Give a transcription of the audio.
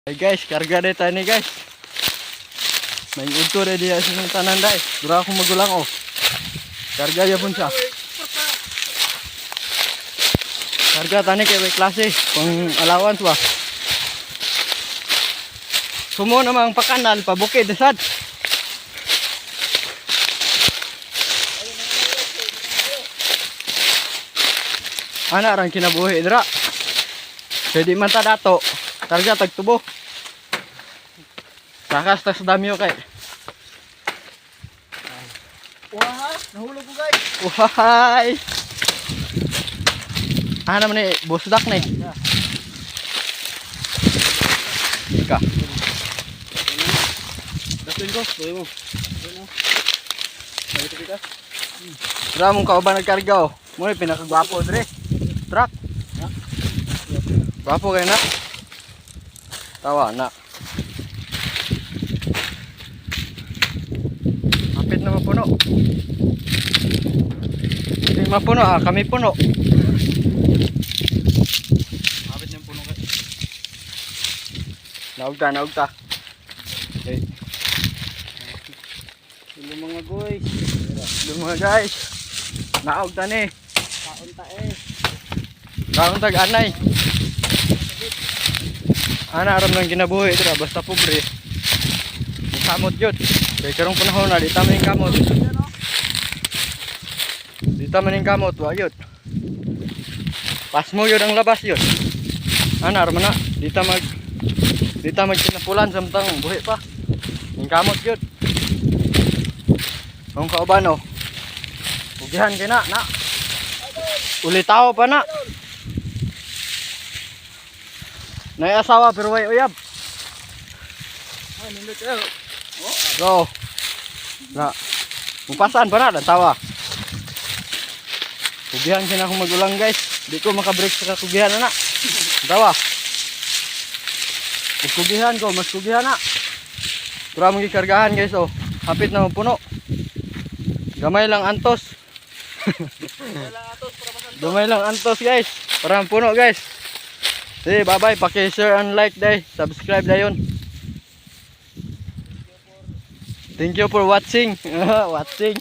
Hey guys, karga deh tayo ni guys. Main udto deh dia sinong tanan dai. Dura ako magulang oh. Karga ya pun siya. Karga tani kay klase pang allowance ba. Sumo namang pakanal pabukid desad. Ana rang kinabuhi dira. Jadi man ta dato. Karga tagtubo. Takas tas dami kay. Wah, nahulog ko guys. Wahai. Ano man ni busdak ni. Ika. Dasin ko, tuloy mo. Balik ka. Dira mong kauban nagkarga oh. Mo pinakagwapo dire. Truck. Gwapo kay na. Tawa na. Kapit na mapuno. Hindi mapuno ah, kami puno. Kapit niyang puno guys. Naog ta. Okay. Hello mga boys. Yung mga guys. Naog ta ni. Kaon ta eh. Kaon tag anay. Ana aram lang ginabuhi dira basta pobre. Kamot yun. Kaya karong panahon na, di tama yung kamot. Di tama yung kamot, wa yun. Pas mo yun ang labas yun. Anar man na, di tama kinapulan samtang buhi pa. Yung kamot yun. Kung kauban o. Ugihan kayo na. Ulitaw pa na. Naiasawa pero way uyab. Ah, nindot kayo. Go. Na. Mupasan pa na tawa. Kugihan kina akong magulang guys. Di ko makabreak sa kugihan na. Tawa. Kugihan ko, mas kugihan na. Tura mong ikargahan guys oh. Hapit na puno. Gamay lang antos. Gamay lang antos guys. Para puno guys. Sige, bye-bye. Paki-share and like day. Subscribe dayon. Thank you for watching. Watching.